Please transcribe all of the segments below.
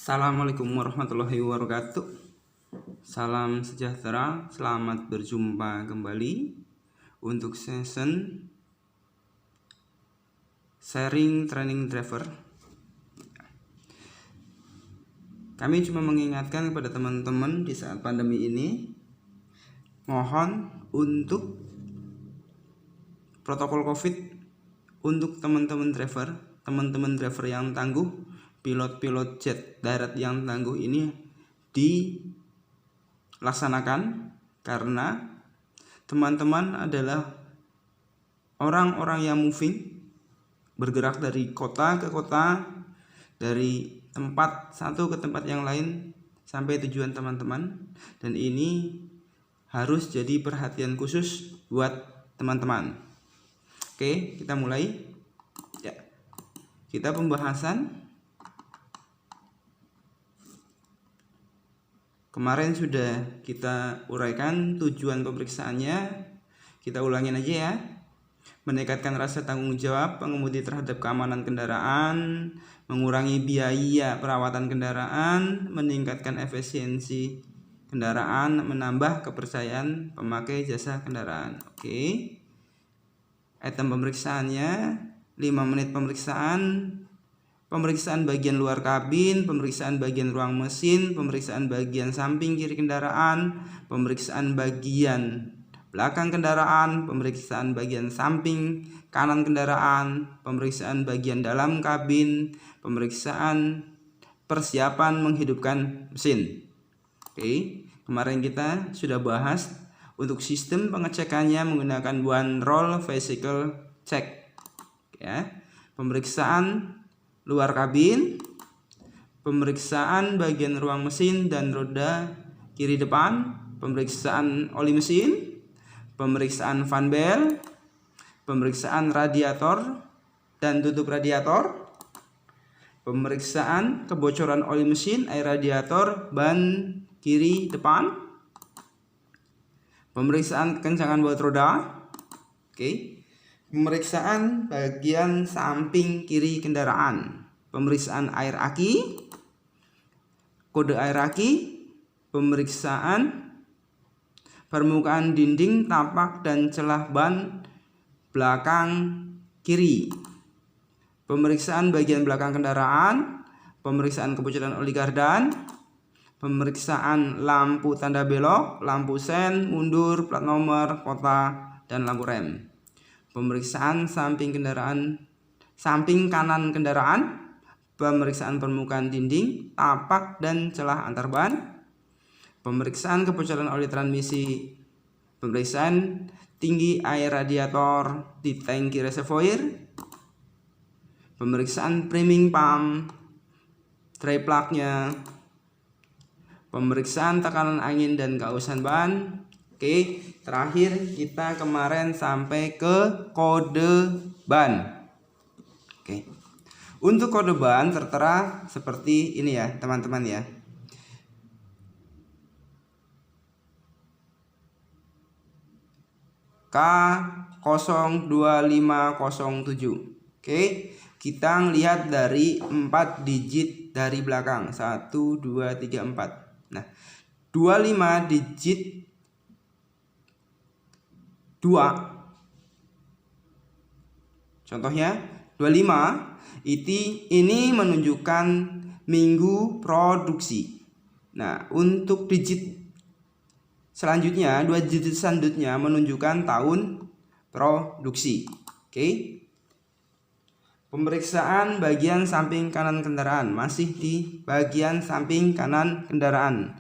Assalamualaikum warahmatullahi wabarakatuh. Salam sejahtera, selamat berjumpa kembali untuk session sharing training driver. Kami cuma mengingatkan kepada teman-teman di saat pandemi ini, mohon untuk protokol COVID untuk teman-teman driver yang tangguh, pilot-pilot jet darat yang tangguh ini dilaksanakan, karena teman-teman adalah orang-orang yang moving, bergerak dari kota ke kota, dari tempat satu ke tempat yang lain sampai tujuan teman-teman, dan ini harus jadi perhatian khusus buat teman-teman. Oke, kita mulai ya. Kita pembahasan kemarin sudah kita uraikan tujuan pemeriksaannya. Kita ulangin aja ya. Meningkatkan rasa tanggung jawab pengemudi terhadap keamanan kendaraan, mengurangi biaya perawatan kendaraan, meningkatkan efisiensi kendaraan, menambah kepercayaan pemakai jasa kendaraan. Oke. Item pemeriksaannya 5 menit pemeriksaan bagian luar kabin, pemeriksaan bagian ruang mesin, pemeriksaan bagian samping kiri kendaraan, pemeriksaan bagian belakang kendaraan, pemeriksaan bagian samping kanan kendaraan, pemeriksaan bagian dalam kabin, pemeriksaan persiapan menghidupkan mesin. Oke, kemarin kita sudah bahas untuk sistem pengecekannya menggunakan one roll vehicle check ya. Pemeriksaan luar kabin, pemeriksaan bagian ruang mesin dan roda kiri depan, pemeriksaan oli mesin, pemeriksaan fan bell, pemeriksaan radiator dan tutup radiator, pemeriksaan kebocoran oli mesin, air radiator, ban kiri depan, pemeriksaan kekencangan baut roda. Oke. Pemeriksaan bagian samping kiri kendaraan, pemeriksaan air aki, kode air aki, pemeriksaan permukaan dinding, tapak dan celah ban belakang kiri, pemeriksaan bagian belakang kendaraan, pemeriksaan kebocoran oli gardan, pemeriksaan lampu tanda belok, lampu sen, mundur, plat nomor, kota, dan lampu rem. Pemeriksaan samping kanan kendaraan, pemeriksaan permukaan dinding, tapak dan celah antar ban, pemeriksaan kebocoran oli transmisi, pemeriksaan tinggi air radiator di tangki reservoir, pemeriksaan priming pump, tray plug-nya, pemeriksaan tekanan angin dan keausan ban. Oke, terakhir kita kemarin sampai ke kode ban. Oke. Untuk kode ban tertera seperti ini ya, teman-teman ya. K02507. Oke, kita lihat dari 4 digit dari belakang. 1 2 3 4. Nah, 25 digit 2. Contohnya 25 ini menunjukkan minggu produksi. Nah, untuk digit selanjutnya, 2 digit selanjutnya menunjukkan tahun produksi. Oke. Pemeriksaan bagian samping kanan kendaraan, masih di bagian samping kanan kendaraan.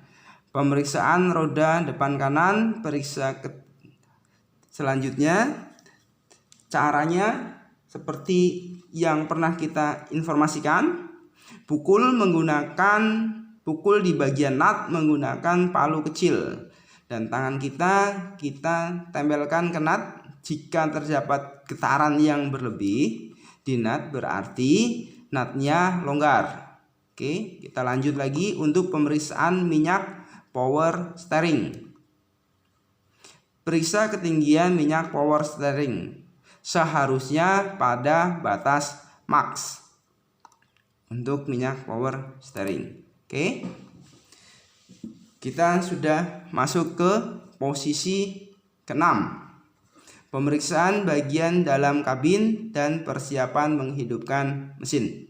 Pemeriksaan roda depan kanan, periksa selanjutnya caranya seperti yang pernah kita informasikan. Pukul di bagian nut menggunakan palu kecil, dan tangan kita tempelkan ke nut. Jika terdapat getaran yang berlebih di nut, berarti nutnya longgar. Oke, kita lanjut lagi untuk pemeriksaan minyak power steering. Periksa ketinggian minyak power steering, seharusnya pada batas max untuk minyak power steering. Oke. Kita sudah masuk ke posisi ke-6. Pemeriksaan bagian dalam kabin dan persiapan menghidupkan mesin.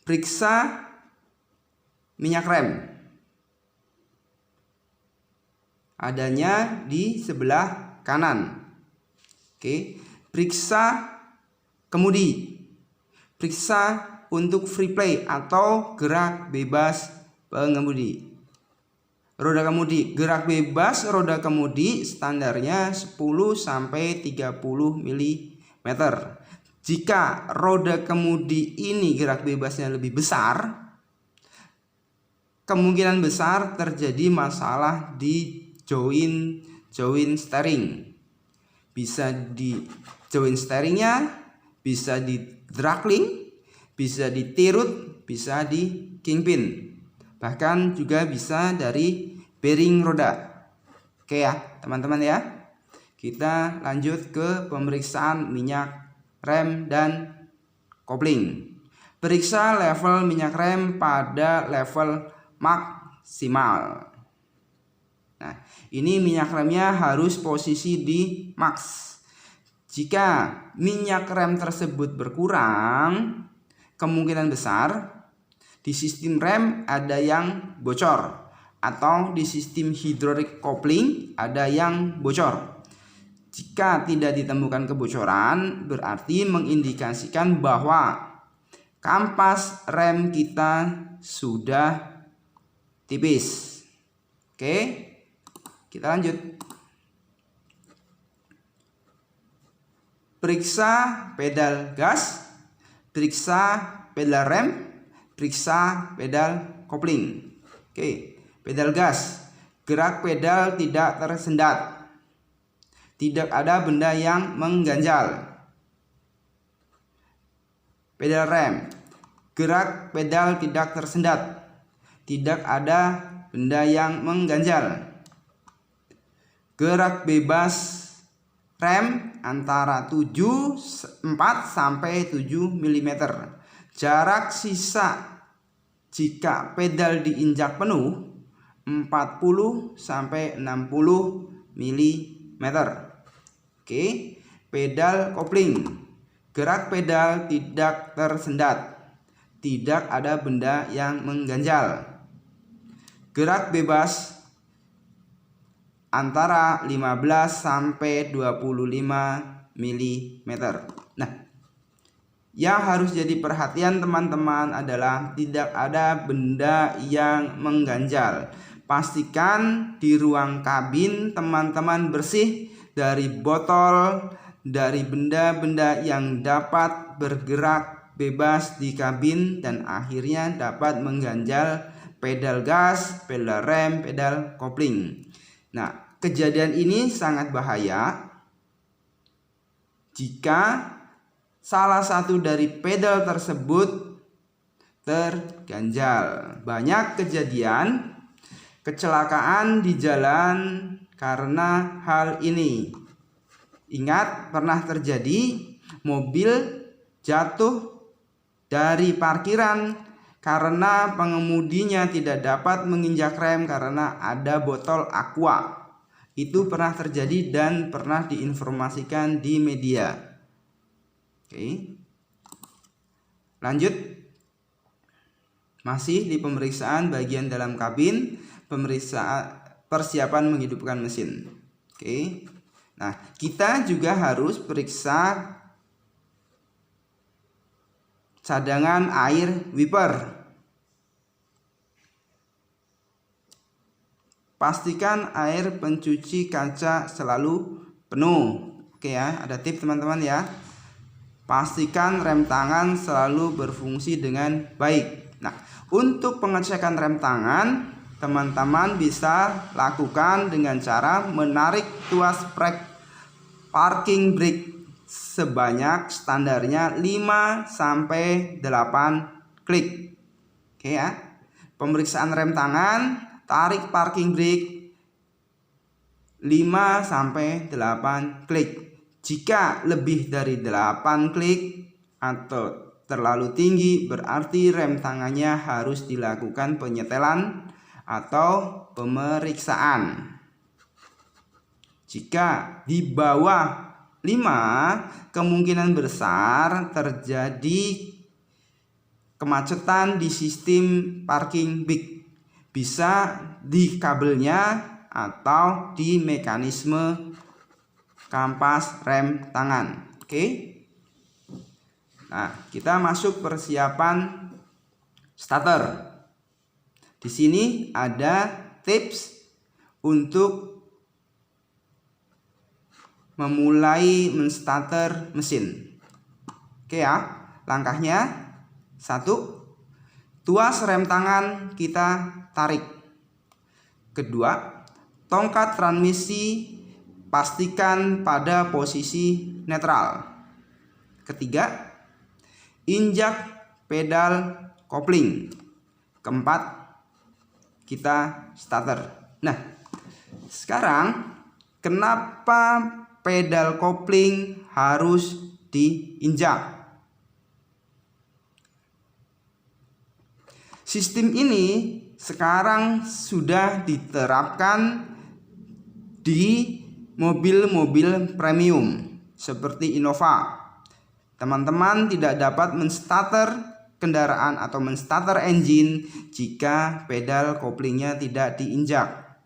Periksa minyak rem. Adanya di sebelah kanan. Oke. Periksa kemudi. Periksa untuk free play atau gerak bebas pengemudi. Roda kemudi, gerak bebas roda kemudi standarnya 10 sampai 30 mm. Jika roda kemudi ini gerak bebasnya lebih besar, kemungkinan besar terjadi masalah di join steering. Bisa di join steeringnya, bisa di drag link, bisa di tirut, bisa di kingpin, bahkan juga bisa dari bearing roda. Oke ya teman-teman ya. Kita lanjut ke pemeriksaan minyak rem dan kopling. Periksa level minyak rem pada level maksimal. Nah, ini minyak remnya harus posisi di max. Jika minyak rem tersebut berkurang, kemungkinan besar di sistem rem ada yang bocor atau di sistem hidrolik kopling ada yang bocor. Jika tidak ditemukan kebocoran, berarti mengindikasikan bahwa kampas rem kita sudah tipis. Oke, kita lanjut. Periksa pedal gas, periksa pedal rem, periksa pedal kopling. Oke, pedal gas, gerak pedal tidak tersendat, tidak ada benda yang mengganjal. Pedal rem, gerak pedal tidak tersendat, tidak ada benda yang mengganjal. Gerak bebas rem antara 4 sampai 7 mm. Jarak sisa jika pedal diinjak penuh 40 sampai 60 mm. Oke, pedal kopling. Gerak pedal tidak tersendat, tidak ada benda yang mengganjal. Gerak bebas antara 15 sampai 25 mm. Nah, yang harus jadi perhatian teman-teman adalah tidak ada benda yang mengganjal. Pastikan di ruang kabin teman-teman bersih dari botol, dari benda-benda yang dapat bergerak bebas di kabin dan akhirnya dapat mengganjal pedal gas, pedal rem, pedal kopling. Nah, kejadian ini sangat bahaya jika salah satu dari pedal tersebut terganjal. Banyak kejadian kecelakaan di jalan karena hal ini. Ingat, pernah terjadi mobil jatuh dari parkiran karena pengemudinya tidak dapat menginjak rem karena ada botol aqua. Itu pernah terjadi dan pernah diinformasikan di media. Oke. Lanjut. Masih di pemeriksaan bagian dalam kabin, pemeriksaan persiapan menghidupkan mesin. Oke. Nah, kita juga harus periksa cadangan air wiper. Pastikan air pencuci kaca selalu penuh. Oke ya, ada tips teman-teman ya. Pastikan rem tangan selalu berfungsi dengan baik. Nah, untuk pengecekan rem tangan, teman-teman bisa lakukan dengan cara menarik tuas sprek parking brake sebanyak standarnya 5 sampai 8 klik. Oke ya. Pemeriksaan rem tangan, tarik parking brake 5 sampai 8 klik. Jika lebih dari 8 klik atau terlalu tinggi, berarti rem tangannya harus dilakukan penyetelan atau pemeriksaan. Jika di bawah 5, kemungkinan besar terjadi kemacetan di sistem parking brake, bisa di kabelnya atau di mekanisme kampas rem tangan. Oke. Nah, kita masuk persiapan starter. Di sini ada tips untuk memulai menstarter mesin. Oke ya, langkahnya 1, tuas rem tangan kita tarik. Kedua, tongkat transmisi pastikan pada posisi netral. Ketiga, injak pedal kopling. Keempat, kita starter. Nah, sekarang kenapa pedal kopling harus diinjak? Sistem ini sekarang sudah diterapkan di mobil-mobil premium seperti Innova. Teman-teman tidak dapat menstarter kendaraan atau menstarter engine jika pedal koplingnya tidak diinjak.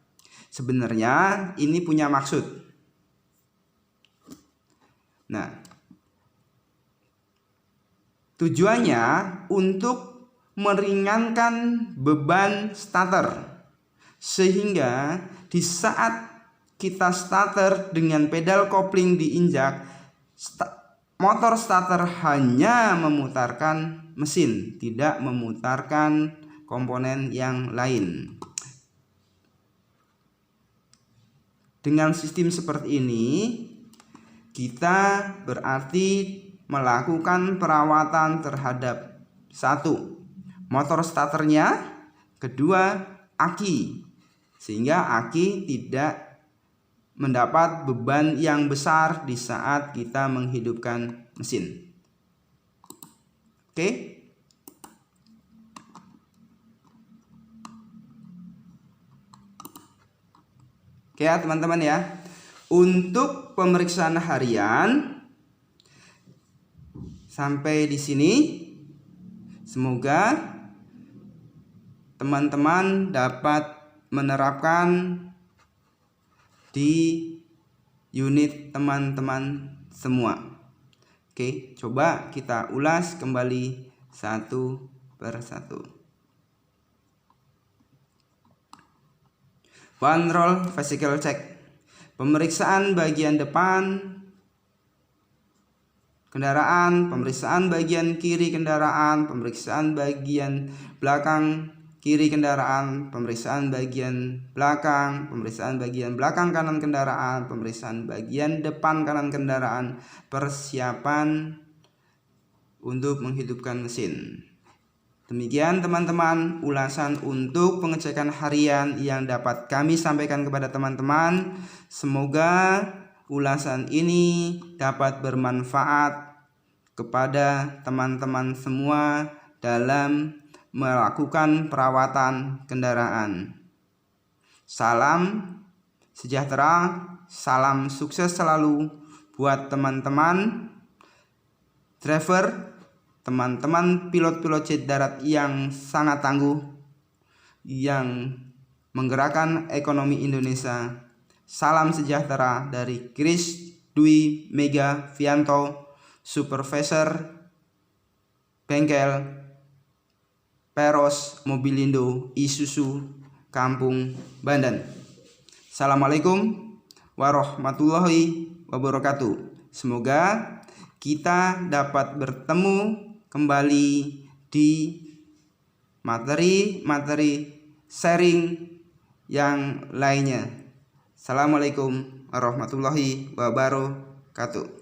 Sebenarnya ini punya maksud. Nah, tujuannya untuk meringankan beban starter, sehingga di saat kita starter dengan pedal kopling diinjak, motor starter hanya memutarkan mesin, tidak memutarkan komponen yang lain. Dengan sistem seperti ini, kita berarti melakukan perawatan terhadap 1, motor starternya, 2, aki, sehingga aki tidak mendapat beban yang besar di saat kita menghidupkan mesin. Oke. Oke ya teman-teman ya. Untuk pemeriksaan harian sampai di sini. Semoga teman-teman dapat menerapkan di unit teman-teman semua. Oke, coba kita ulas kembali satu persatu. One roll physical check. Pemeriksaan bagian depan kendaraan, pemeriksaan bagian kiri kendaraan, pemeriksaan bagian belakang kiri kendaraan, pemeriksaan bagian belakang, pemeriksaan bagian belakang kanan kendaraan, pemeriksaan bagian depan kanan kendaraan, persiapan untuk menghidupkan mesin. Demikian teman-teman ulasan untuk pengecekan harian yang dapat kami sampaikan kepada teman-teman. Semoga ulasan ini dapat bermanfaat kepada teman-teman semua dalam melakukan perawatan kendaraan. Salam sejahtera, salam sukses selalu buat teman-teman driver, teman-teman pilot-pilot jet darat yang sangat tangguh, yang menggerakkan ekonomi Indonesia. Salam sejahtera dari Kris Dwi Mega Vianto, Supervisor Bengkel Peros Mobilindo Isuzu Kampung Bandan. Assalamualaikum warahmatullahi wabarakatuh. Semoga kita dapat bertemu kembali di materi-materi sharing yang lainnya. Assalamualaikum warahmatullahi wabarakatuh.